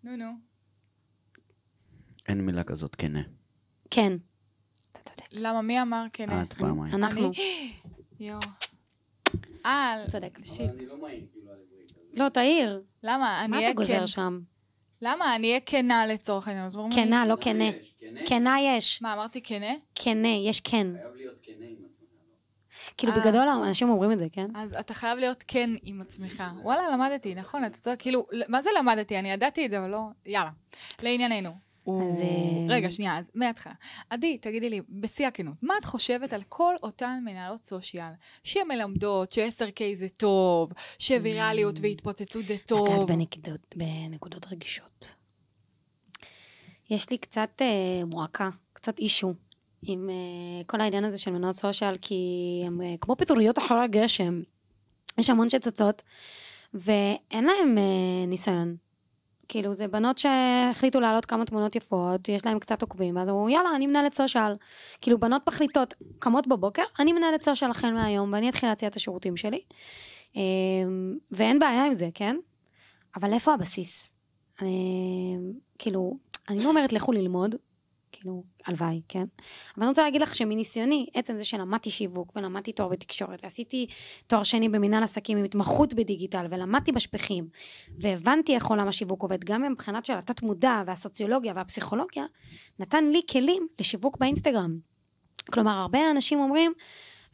A: נו.
D: אין מילה כזאת, כנה.
B: כן.
A: למה? מי אמר כנה?
D: את פעמיים.
B: אנחנו.
A: יו.
B: צודק.
C: אני לא מהיר, כאילו, על עברית.
B: לא, תעיר.
A: למה?
B: מה אתה גוזר שם?
A: למה? אני אהיה כנה לצורך העניין.
B: כנה, לא כנה. כנה יש.
A: מה, אמרתי כנה?
B: כנה, יש כן.
C: חייב להיות כנה עם עצמך.
B: כאילו בגדול אנשים אומרים את זה, כן?
A: אז אתה חייב להיות כן עם עצמך. וואלה, למדתי, נכון? אתה יודע, כאילו, מה זה למדתי? אני ידעתי את זה, אבל לא... יאללה. לענייננו. רגע, שנייה, אז מההתחלה. עדי, תגידי לי, בשיא הכנות, מה את חושבת על כל אותן מנהלות סושיאל, שמלמדות, ש10K זה טוב, שווירליות והתפוצצות זה טוב?
B: נגעת בנקודות רגישות. יש לי קצת מועקה, קצת אישו, עם כל העניין הזה של מנהלות סושיאל, כי הם כמו פטריות אחרי הגשם. יש המון שצצות, ואין להם ניסיון. כאילו, זה בנות שהחליטו להעלות כמה תמונות יפות, יש להם קצת עוקבים, ואז אמרו, יאללה, אני מנהלת סושיאל. כאילו, בנות מחליטות, קמות בבוקר, אני מנהלת סושיאל החל מהיום, ואני אתחיל להציע את השירותים שלי. ואין בעיה עם זה, כן? אבל איפה הבסיס? כאילו, אני לא אומרת לכו ללמוד, כאילו, הלוואי, כן? אבל אני רוצה להגיד לך שמניסיוני, עצם זה שלמדתי שיווק, ולמדתי תואר בתקשורת, ועשיתי תואר שני במנהל עסקים עם התמחות בדיגיטל, ולמדתי בשפכים, והבנתי איך עולם השיווק עובד, גם מבחינת של התת מודע, והסוציולוגיה, והפסיכולוגיה, נתן לי כלים לשיווק באינסטגרם. כלומר, הרבה אנשים אומרים,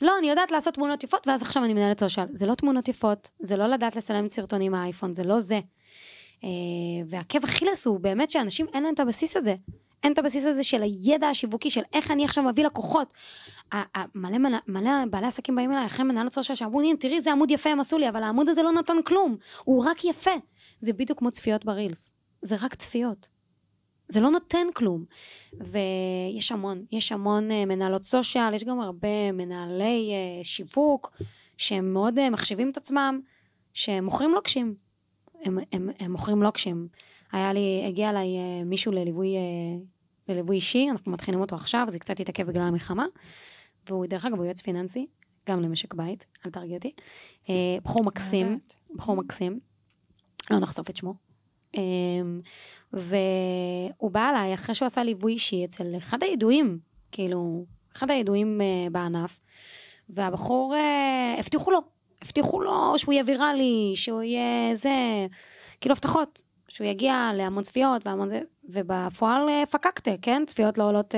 B: לא, אני יודעת לעשות תמונות יפות, ואז עכשיו אני מנהלת סושיאל. זה לא תמונות יפות, זה לא לדעת לסלם סרטונים מהאייפון, זה לא זה. והעקב אכילס הוא באמת שאנשים אין להם את הבסיס הזה. אין את הבסיס הזה של הידע השיווקי, של איך אני עכשיו מביא לקוחות. מלא בעלי עסקים באים אליי, אחרי מנהלות סושיאל שאמרו, תראי, זה עמוד יפה הם עשו לי, אבל העמוד הזה לא נתן כלום. הוא רק יפה. זה בדיוק כמו צפיות ברילס. זה רק צפיות. זה לא נותן כלום. ויש המון מנהלות סושיאל, יש גם הרבה מנהלי שיווק, שהם מאוד מחשיבים את עצמם, שהם מוכרים לוקשים. הם מוכרים לוקשים. הגיע אליי מישהו לליווי אישי, אנחנו מתחילים אותו עכשיו, זה קצת התעכב בגלל המלחמה, והוא דרך אגב הוא יועץ פיננסי, גם למשק בית, אל תרגיע אותי. בחור מקסים, לא נחשוף את שמו. והוא בא אליי אחרי שהוא עשה ליווי אישי אצל אחד הידועים בענף, והבחור הבטיחו לו שהוא יהיה ויראלי, שהוא יהיה כאילו הבטחות. שהוא יגיע להמון צפיות, ובפועל פקקת, כן? צפיות לא עולות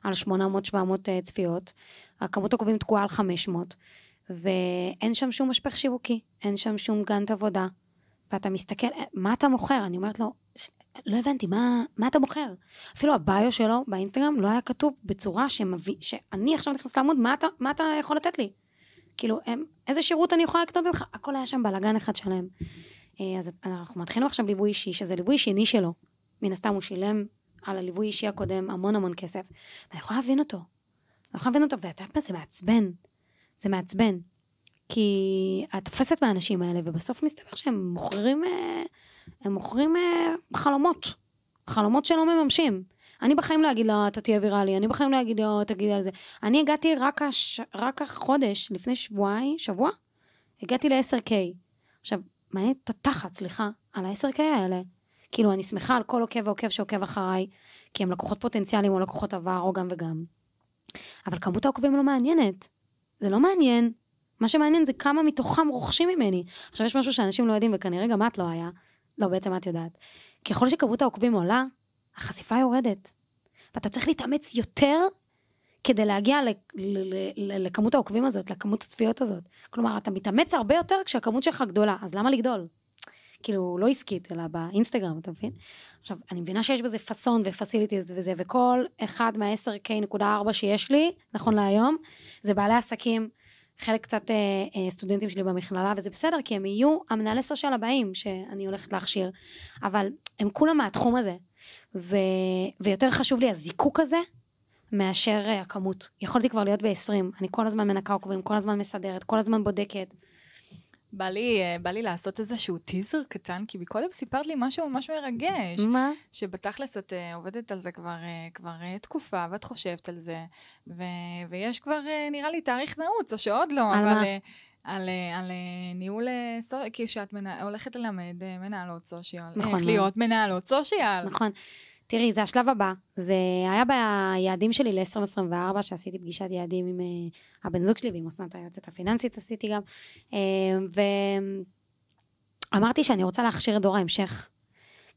B: על 800-700 צפיות, הכמות עוקבים תקועה על 500, ואין שם שום משפך שיווקי, אין שם שום גאנט עבודה, ואתה מסתכל, מה אתה מוכר? אני אומרת לו, לא הבנתי, מה אתה מוכר? אפילו הביו שלו באינסטגרם לא היה כתוב בצורה שאני עכשיו נכנס לעמוד, מה אתה יכול לתת לי? כאילו, איזה שירות אני יכולה לקנות ממך? הכל היה שם בלגן אחד שלהם. אז אנחנו מתחילים עכשיו ליווי אישי, שזה ליווי שני שלו. מן הסתם הוא שילם על הליווי אישי הקודם המון כסף. ואני יכולה להבין אותו. ואתה יודע, זה מעצבן. כי את תופסת מהאנשים האלה, ובסוף מסתבר שהם מוכרים חלומות. חלומות שלא מממשים. אני בחיים לא אגיד לה, אתה תהיה ויראלי, אני בחיים לא אגיד לה, תגיד על זה. אני הגעתי רק החודש, לפני שבוע, הגעתי ל-10K. עכשיו, מעניין את התחת, סליחה, על ה-10K האלה. כאילו, אני שמחה על כל עוקב ועוקב שעוקב אחריי, כי הם לקוחות פוטנציאליים או לקוחות עבר, או גם וגם. אבל כמות העוקבים לא מעניינת. זה לא מעניין. מה שמעניין זה כמה מתוכם רוכשים ממני. עכשיו, יש משהו שאנשים לא יודעים, וכנראה גם את לא היה. לא, בעצם את יודעת. ככל שכמות העוקבים עולה, החשיפה יורדת. ואתה צריך להתאמץ יותר כדי להגיע לכמות העוקבים הזאת, לכמות הצפיות הזאת. כלומר, אתה מתאמץ הרבה יותר כשהכמות שלך גדולה, אז למה לגדול? כאילו, לא עסקית, אלא באינסטגרם, אתה מבין? עכשיו, אני מבינה שיש בזה פאסון ופסיליטיז וזה, וכל אחד מה-10K.4 שיש לי, נכון להיום, זה בעלי עסקים, חלק קצת סטודנטים שלי במכללה, וזה בסדר, כי הם יהיו המנהלי סושיאל הבאים שאני הולכת להכשיר, אבל הם כולם מהתחום הזה, ויותר חשוב לי הזיקוק הזה, מאשר הכמות. יכולתי כבר להיות ב-20, אני כל הזמן מנקה עוקבים, כל הזמן מסדרת, כל הזמן בודקת.
A: בא לי לעשות איזשהו טיזר קטן, כי מקודם סיפרת לי משהו ממש מרגש.
B: מה?
A: שבתכלס את עובדת על זה כבר תקופה, ואת חושבת על זה, ויש כבר נראה לי תאריך נעוץ, או שעוד לא, אבל על ניהול, כי שאת הולכת ללמד מנהלות סושיאל.
B: נכון.
A: איך להיות מנהלות סושיאל.
B: נכון. תראי, זה השלב הבא. זה היה ביעדים שלי ל-2024, שעשיתי פגישת יעדים עם הבן זוג שלי, ועם אסנת היועצת הפיננסית עשיתי גם. ואמרתי שאני רוצה להכשיר את דור ההמשך.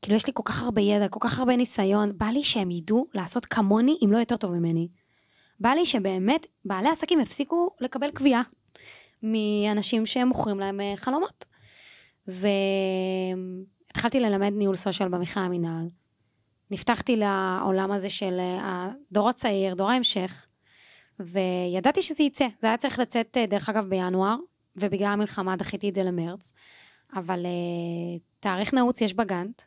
B: כאילו, יש לי כל כך הרבה ידע, כל כך הרבה ניסיון. בא לי שהם ידעו לעשות כמוני, אם לא יותר טוב ממני. בא לי שבאמת, בעלי עסקים הפסיקו לקבל קביעה מאנשים שהם מוכרים להם חלומות. והתחלתי ללמד ניהול סושיאל במכללה המינהל. נפתחתי לעולם הזה של הדור הצעיר, דור ההמשך, וידעתי שזה יצא. זה היה צריך לצאת, דרך אגב, בינואר, ובגלל המלחמה דחיתי את זה למרץ, אבל תאריך נעוץ יש בגנט,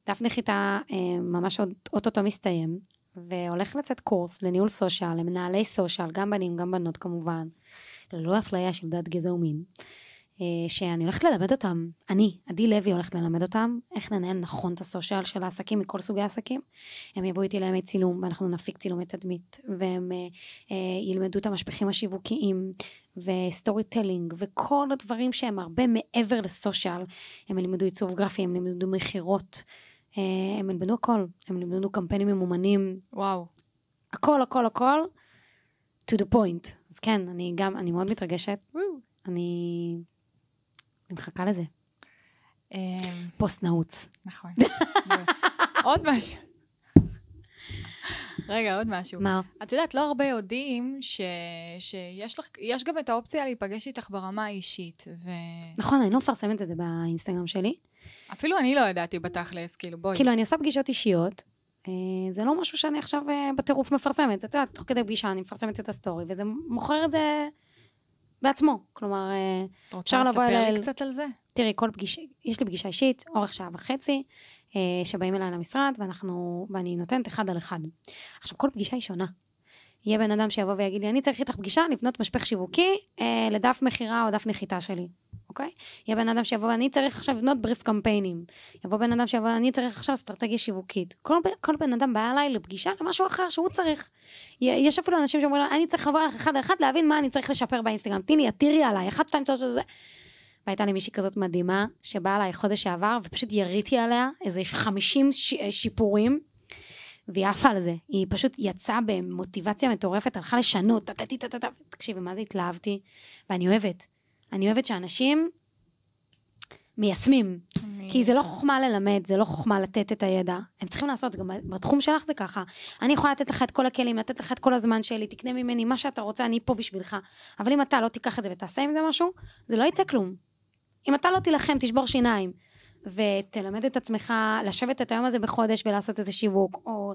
B: דף נחיתה ממש אוטוטו מסתיים, והולך לצאת קורס לניהול סושיאל, למנהלי סושיאל, גם בנים, גם בנות כמובן, ללא אפליה של דת גזע ומין, שאני הולכת ללמד אותם, עדי לוי הולכת ללמד אותם, איך לנהל נכון את הסושיאל של העסקים, מכל סוגי העסקים. הם יבואו איתי לימי צילום, ואנחנו נפיק צילומי תדמית, והם ילמדו את המשפחים השיווקיים, וסטורי טלינג, וכל הדברים שהם הרבה מעבר לסושיאל. הם ילמדו עיצוב גרפי, הם ילמדו מחירות, הם ילמדו הכל, הם ילמדו קמפיינים ממומנים.
A: וואו.
B: הכל, הכל, הכל, to the point. אז כן, אני מאוד מתרגשת. אני מחכה לזה. פוסט נעוץ.
A: נכון. עוד משהו. רגע, עוד משהו.
B: מה?
A: את יודעת, לא הרבה יודעים שיש גם את האופציה להיפגש איתך ברמה האישית.
B: נכון, אני לא מפרסמת את זה באינסטגרם שלי.
A: אפילו אני לא ידעתי בתכלס, כאילו בואי.
B: כאילו, אני עושה פגישות אישיות, זה לא משהו שאני עכשיו בטירוף מפרסמת. את יודעת, תוך כדי פגישה אני מפרסמת את הסטורי, וזה מוכר את זה בעצמו, כלומר, אפשר לבוא
A: רוצה לספר לי קצת על זה?
B: תראי, יש לי פגישה אישית, אורך שעה וחצי, שבאים אליי למשרד, ואני נותנת 1 על 1. עכשיו, כל פגישה היא שונה. יהיה בן אדם שיבוא ויגיד לי, אני צריך איתך פגישה, לבנות משפך שיווקי, לדף מחירה או דף נחיתה שלי, אוקיי? יהיה בן אדם שיבוא, אני צריך עכשיו לבנות בריף קמפיינים. יבוא בן אדם שיבוא, אני צריך עכשיו אסטרטגיה שיווקית. כל בן אדם בא אליי לפגישה למשהו אחר שהוא צריך. יש אפילו אנשים שאומרים, אני צריך לבוא לך 1 על 1, להבין מה אני צריך לשפר באינסטגרם. תירי עליי, 1, 2, 3, זה. והייתה לי מישהי כזאת מדהימה, שבאה אליי חודש שעבר, ופשוט יריתי עליה איזה 50 שיפורים, והיא עפה על זה. היא פשוט יצאה במוטיבציה מטורפת, הלכה לשנות, תקשיבי, מה זה התלהבתי? ואני אוהבת שאנשים מיישמים, כי זה לא חוכמה ללמד, זה לא חוכמה לתת את הידע, הם צריכים לעשות, גם בתחום שלך זה ככה, אני יכולה לתת לך את כל הכלים, לתת לך את כל הזמן שלי, תקנה ממני מה שאתה רוצה, אני פה בשבילך, אבל אם אתה לא תיקח את זה ותעשה עם זה משהו, זה לא יצא כלום. אם אתה לא תילחם, תשבור שיניים, ותלמד את עצמך לשבת את היום הזה בחודש ולעשות איזה שיווק, או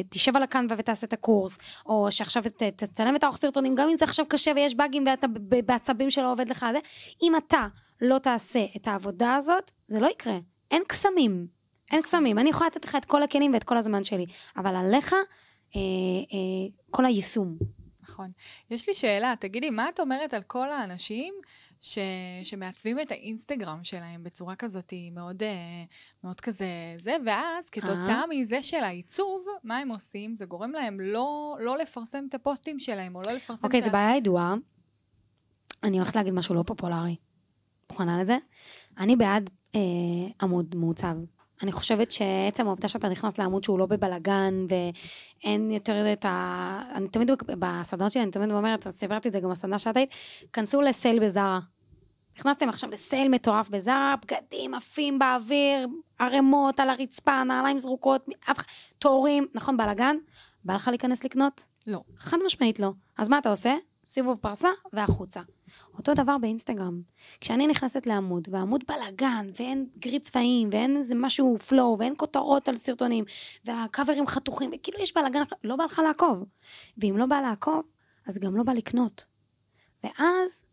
B: תשב על הקנבה ותעשה את הקורס, או שעכשיו תצלם את האורך סרטונים, גם אם זה עכשיו קשה ויש באגים ואתה בעצבים שלא עובד לך, אם אתה לא תעשה את העבודה הזאת, זה לא יקרה. אין קסמים. אני יכולה לתת לך את כל הכלים ואת כל הזמן שלי, אבל עליך כל היישום.
A: נכון. יש לי שאלה, תגידי, מה את אומרת על כל האנשים שמעצבים את האינסטגרם שלהם בצורה כזאת מאוד, מאוד כזה זה, ואז כתוצאה מזה של העיצוב, מה הם עושים? זה גורם להם לא לפרסם את הפוסטים שלהם, או לא לפרסם
B: אוקיי, זה בעיה ידועה. אני הולכת להגיד משהו לא פופולרי. מוכנה לזה? אני בעד עמוד מעוצב. אני חושבת שעצם העובדה שאתה נכנס לעמוד שהוא לא בבלגן, ואין יותר את אני תמיד, בסדנות שלי, אני תמיד אומרת, סיפרתי את זה גם בסדנה שעתית, כנסו לסייל בזרה. נכנסתם עכשיו לסייל מטורף בזרה, בגדים עפים באוויר, ערימות על הרצפה, נעליים זרוקות, תורים, נכון, בלגן? בא לך להיכנס לקנות?
A: לא.
B: חד משמעית לא. אז מה אתה עושה? סיבוב פרסה והחוצה. אותו דבר באינסטגרם. כשאני נכנסת לעמוד, והעמוד בלגן, ואין גריד צבעים, ואין איזה משהו פלואו, ואין כותרות על סרטונים, והקאברים חתוכים, וכאילו יש בלגן, לא בא לך לעקוב. ואם לא בא לעקוב, אז גם לא בא לקנות. ואז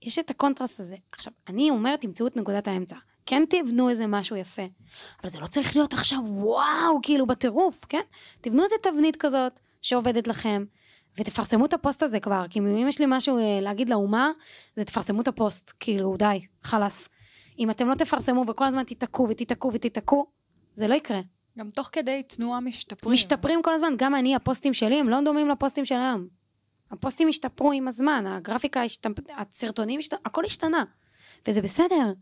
B: יש את הקונטרסט הזה. עכשיו, אני אומרת, תמצאו את נקודת האמצע. כן תבנו איזה משהו יפה, אבל זה לא צריך להיות עכשיו, וואו, כאילו בטירוף, כן? תבנו איזה תבנית כזאת שעובדת לכם, ותפרסמו את הפוסט הזה כבר, כי אם יש לי משהו להגיד לאומה, זה תפרסמו את הפוסט, כאילו די, חלס. אם אתם לא תפרסמו וכל הזמן תתעקו ותתעקו ותתעקו, זה לא יקרה.
A: גם תוך כדי תנועה משתפרים.
B: משתפרים כל הזמן, גם אני, הפוסטים שלי, הם לא דומים לפוסטים של היום. הפוסטים השתפרו עם הזמן, הגרפיקה, הסרטונים, הכל השתנה, וזה בסדר.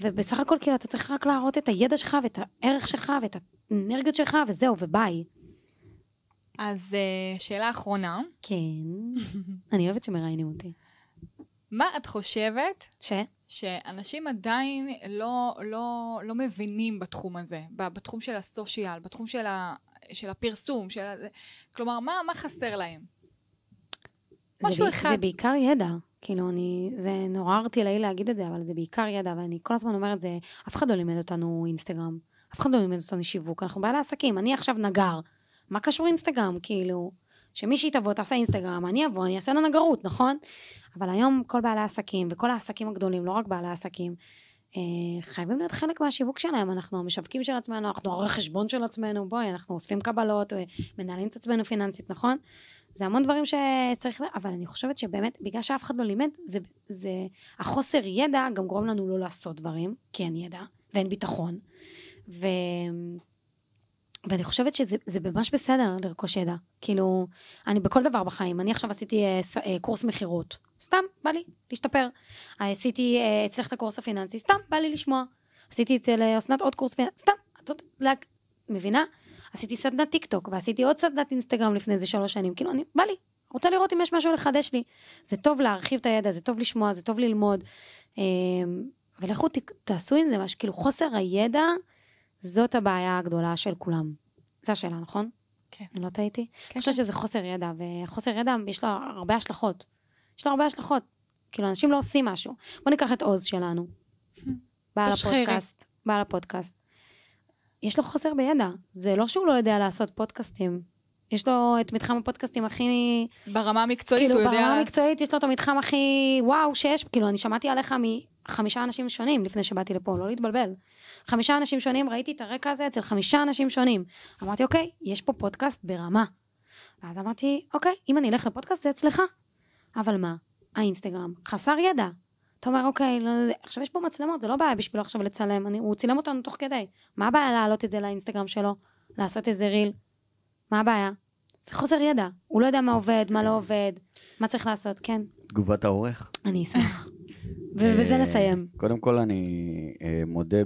B: ובסך הכל כאילו אתה צריך רק להראות את הידע שלך ואת הערך שלך ואת האנרגיות שלך וזהו וביי.
A: אז שאלה אחרונה.
B: כן. אני אוהבת שמראיינים אותי.
A: מה את חושבת שאנשים עדיין לא מבינים בתחום הזה, בתחום של הסושיאל, בתחום של הפרסום, כלומר, מה חסר להם? משהו אחד.
B: זה בעיקר ידע. כאילו, זה נורא ארטילאי להגיד את זה, אבל זה בעיקר ידע, ואני כל הזמן אומרת זה, אף אחד לא לימד אותנו אינסטגרם, אף אחד לא לימד אותנו שיווק, אנחנו בעלי עסקים, אני עכשיו נגר, מה קשור אינסטגרם? כאילו, שמישהי תבוא, תעשה אינסטגרם, אני אבוא, אני אעשה נגרות, נכון? אבל היום כל בעלי העסקים, וכל העסקים הגדולים, לא רק בעלי העסקים, חייבים להיות חלק מהשיווק שלהם, אנחנו המשווקים של עצמנו, אנחנו עורך חשבון של עצמנו, בואי, אנחנו אוספים קבלות, מנהלים את עצמנו פיננסית, נכון? זה המון דברים שצריך, אבל אני חושבת שבאמת, בגלל שאף אחד לא לימד, זה החוסר ידע גם גורם לנו לא לעשות דברים, כי אין ידע, ואין ביטחון, ואני חושבת שזה ממש בסדר לרכוש ידע, כאילו, אני בכל דבר בחיים, אני עכשיו עשיתי קורס מחירות, סתם, בא לי להשתפר, עשיתי אצלך את הקורס הפיננסי, סתם, בא לי לשמוע, עשיתי אצל אסנת עוד קורס פיננסי, סתם, את מבינה? עשיתי סדנת טיק טוק, ועשיתי עוד סדנת אינסטגרם לפני איזה 3 שנים, כאילו, בא לי, רוצה לראות אם יש משהו לחדש לי, זה טוב להרחיב את הידע, זה טוב לשמוע, זה טוב ללמוד, ולכו תעשו עם זה משהו, כאילו, חוסר הידע, זאת הבעיה הגדולה של כולם. זו השאלה, נכון?
A: כן.
B: אני לא טעיתי?
A: כן.
B: אני חושבת שזה חוסר ידע, וחוסר ידע יש לו הרבה השלכות. יש לו הרבה השלכות. כאילו, אנשים לא עושים משהו. בוא ניקח את עוז שלנו. בעל הפודקאסט. יש לו חוסר בידע. זה לא שהוא לא יודע לעשות פודקאסטים. יש לו את מתחם הפודקאסטים הכי...
A: ברמה המקצועית הוא יודע...
B: כאילו, ברמה המקצועית יש לו את המתחם הכי וואו שיש. כאילו, אני שמעתי עליך 5 אנשים שונים לפני שבאתי לפה, לא להתבלבל. 5 אנשים שונים, ראיתי את הרקע הזה אצל 5 אנשים שונים. אמרתי, אוקיי, יש פה פודקאסט ברמה. ואז אמרתי, אוקיי, אם אני אלך לפודקאסט זה אצלך. אבל מה? האינסטגרם חסר ידע. אתה אומר, אוקיי, לא, עכשיו יש פה מצלמות, זה לא בעיה בשבילו עכשיו לצלם, הוא צילם אותנו תוך כדי. מה הבעיה להעלות את זה לאינסטגרם שלו? לעשות איזה ריל? מה הבעיה? זה חוסר ידע. הוא לא יודע מה עובד, מה לא עובד, מה צריך לעשות, כן.
D: תגובת העורך.
B: אני אשמח. ובזה נסיים.
D: קודם כל אני מודה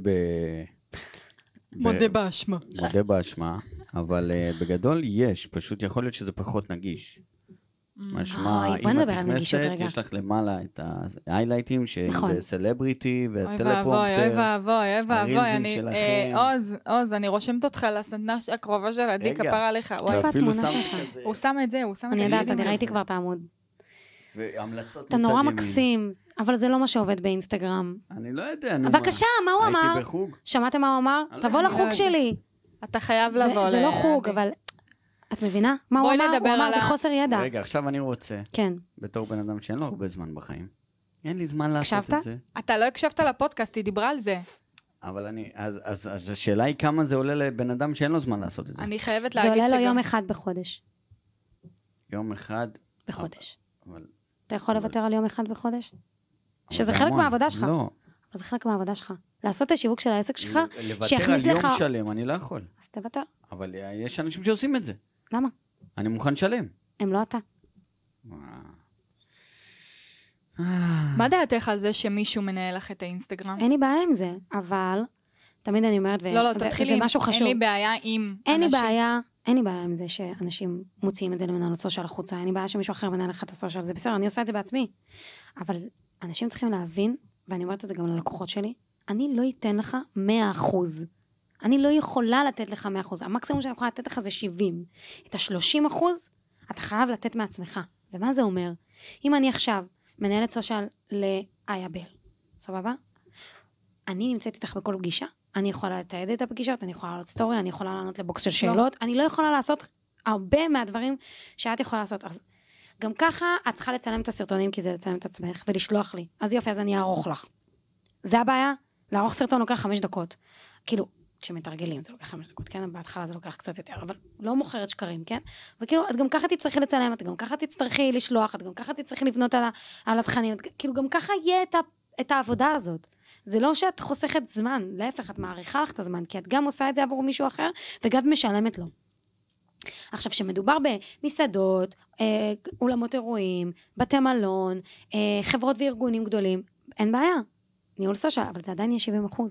A: מודה באשמה.
D: מודה באשמה, אבל בגדול יש, פשוט יכול להיות שזה פחות נגיש. משמע, אם את נכנסת, יש לך למעלה את ההיילייטים, שזה סלבריטי וטלפרומפטר, הרילזים שלכם.
A: עוז, אני רושמת אותך לסדנה הקרובה של עדי, כפרה עליך.
D: ואפילו שם
A: כזה. הוא שם את זה, הוא שם את זה.
B: אני יודעת, אני ראיתי כבר את העמוד.
D: והמלצות
B: אתה נורא מקסים, אבל זה לא מה שעובד באינסטגרם.
D: אני לא יודע,
B: בבקשה, מה הוא אמר?
D: הייתי בחוג.
B: שמעתם מה הוא אמר? תבוא לחוג שלי.
A: אתה חייב לבוא.
B: זה לא חוג, אבל... את מבינה? מה הוא אמר? הוא אמר, זה חוסר ידע.
D: רגע, עכשיו אני רוצה.
B: כן.
D: בתור בן אדם שאין לו הרבה זמן בחיים. אין לי זמן לעשות את זה.
A: אתה לא הקשבת לפודקאסט, היא דיברה על זה.
D: אבל אז השאלה היא כמה זה עולה לבן אדם שאין לו זמן לעשות את זה.
A: אני חייבת להגיד שגם...
B: זה עולה לו יום אחד בחודש.
D: יום אחד?
B: בחודש. אתה יכול לוותר על יום אחד בחודש? שזה חלק מהעבודה שלך.
D: לא.
B: אבל זה חלק מהעבודה שלך. לעשות את השיווק של העסק שלך,
D: לוותר על יום שלם, אני לא יכול.
B: אז תוותר.
D: אבל יש אנשים שעושים את זה.
B: למה?
D: אני מוכן לשלם.
B: הם לא אתה.
A: מה דעתך על זה שמישהו מנהל לך את האינסטגרם?
B: אין לי בעיה עם זה, אבל תמיד אני אומרת,
A: לא, תתחילי,
B: זה משהו חשוב.
A: אין לי בעיה עם
B: אנשים. אין לי בעיה עם זה שאנשים מוציאים את זה למנהלות סושיאל החוצה, אין לי בעיה שמישהו אחר מנהל לך את הסושיאל, זה בסדר, אני עושה את זה בעצמי. אבל אנשים צריכים להבין, ואני אומרת את זה גם ללקוחות שלי, אני לא אתן לך 100%. אני לא יכולה לתת לך 100%. המקסימום שאני יכולה לתת לך זה 70. את ה-30% אתה חייב לתת מעצמך. ומה זה אומר? אם אני עכשיו מנהלת סושיאל לאיה בל, סבבה? אני נמצאת איתך בכל פגישה, אני יכולה לתעד את הפגישות, אני יכולה לעלות סטורי, אני יכולה לענות לבוקס של שאלות, אני לא יכולה לעשות הרבה מהדברים שאת יכולה לעשות. אז גם ככה את צריכה לצלם את הסרטונים, כי זה לצלם את עצמך, ולשלוח לי. אז יופי, אז אני אערוך לך. זה הבעיה? לערוך סרטון לוקח 5 דקות. כאילו, כשמתרגלים זה לוקח 5 דקות, כן? בהתחלה זה לוקח קצת יותר, אבל לא מוכרת שקרים, כן? אבל כאילו, את גם ככה תצטרכי לצלם, את גם ככה תצטרכי לשלוח, את גם ככה תצטרכי לבנות על התכנים, כאילו גם ככה יהיה את העבודה הזאת. זה לא שאת חוסכת זמן, להפך, את מעריכה לך את הזמן, כי את גם עושה את זה עבור מישהו אחר, וגם משלמת לו. עכשיו, שמדובר במסעדות, אולמות אירועים, בתי מלון, חברות וארגונים גדולים, אין בעיה. ניהול סושיאל, אבל זה עדיין יהיה 70%.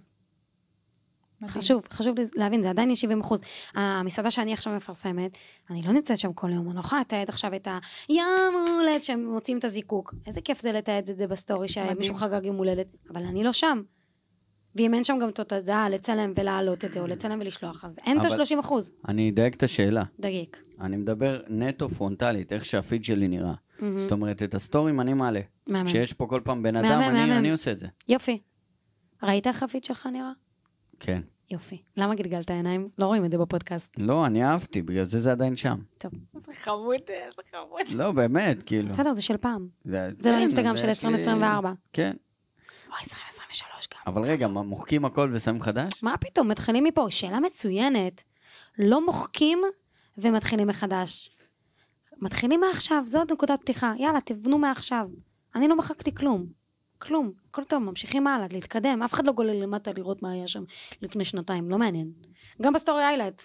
B: חשוב להבין, זה עדיין יהיה 70%. המסעדה שאני עכשיו מפרסמת, אני לא נמצאת שם כל יום, אני לא יכולה לתעד עכשיו את היום הולדת שהם מוצאים את הזיקוק. איזה כיף זה לתעד את זה בסטורי שמישהו חגג יום הולדת, אבל אני לא שם. ואם אין שם גם תודה לצלם ולהעלות את זה, או לצלם ולשלוח, אז אין את ה-30%.
D: אני אדייק את השאלה.
B: דייק.
D: אני מדבר נטו פרונטלית, איך שהפיד שלי נראה. זאת אומרת, את הסטורים אני מעלה. שיש פה כל פעם בן אדם, אני עושה את זה.
B: יופי. ראית איך הפיד שלך נראה?
D: כן.
B: יופי. למה גלגלת העיניים? לא רואים את זה בפודקאסט.
D: לא, אני אהבתי, בגלל זה עדיין שם.
B: טוב.
A: זה חמוד, זה חמוד.
D: לא, באמת, כאילו.
B: בסדר, זה של פעם. זה לא אינסטגרם של 2024.
D: כן.
B: או 2023 גם.
D: אבל רגע, מוחקים הכל ושמים חדש?
B: מה פתאום? מתחילים מפה. שאלה מצוינת. לא מוחקים ומתחילים מחדש. מתחילים מעכשיו, זו עוד נקודת פתיחה. יאללה, תבנו מעכשיו. אני לא מחקתי כלום. כלום. הכל טוב, ממשיכים הלאה, להתקדם. אף אחד לא גולל למטה לראות מה היה שם לפני שנתיים. לא מעניין. גם בסטורי איילייט.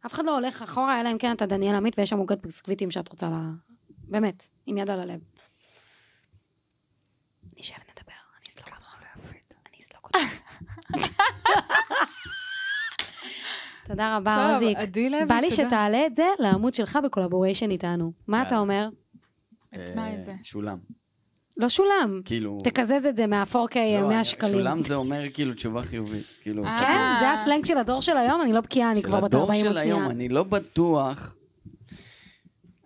B: אף אחד לא הולך אחורה, אלא אם כן אתה דניאל עמית, ויש שם עוגת ביסקוויטים שאת רוצה באמת, עם יד על הלב. נשב נדבר. אני אסלוק אותך. אני אסלוק אותך. תודה רבה, עוזיק. בא לי שתעלה את זה לעמוד שלך בקולבוריישן איתנו. מה אתה אומר?
A: את מה את זה?
D: שולם.
B: לא שולם.
D: כאילו...
B: תקזז את זה מה-4K 100 שקלים.
D: שולם זה אומר כאילו תשובה חיובית. כן,
B: זה הסלנג של הדור של היום, אני לא בקיאה, אני כבר בת 40 עוד שנייה.
D: של הדור של היום, אני לא בטוח...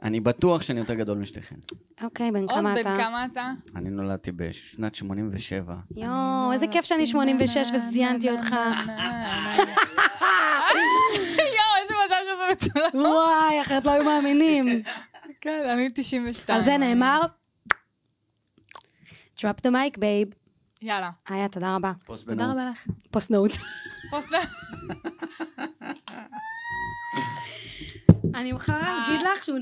D: אני בטוח שאני יותר גדול משתיכן.
B: אוקיי, בן כמה אתה?
A: עוז, בן כמה אתה?
D: אני נולדתי בשנת 87.
B: יואו, איזה כיף שאני 86 וזיינתי אותך.
A: יואו, איזה מזל שזה מצולם.
B: וואי, אחרת לא היו מאמינים.
A: כן, אני 92.
B: על זה נאמר, drop the mic, babe.
A: יאללה.
B: היה, תודה רבה.
D: פוסט בנוט.
A: תודה רבה לך.
B: פוסט נוט.
A: פוסט נוט.
B: אני מוכרחה להגיד לך שהוא...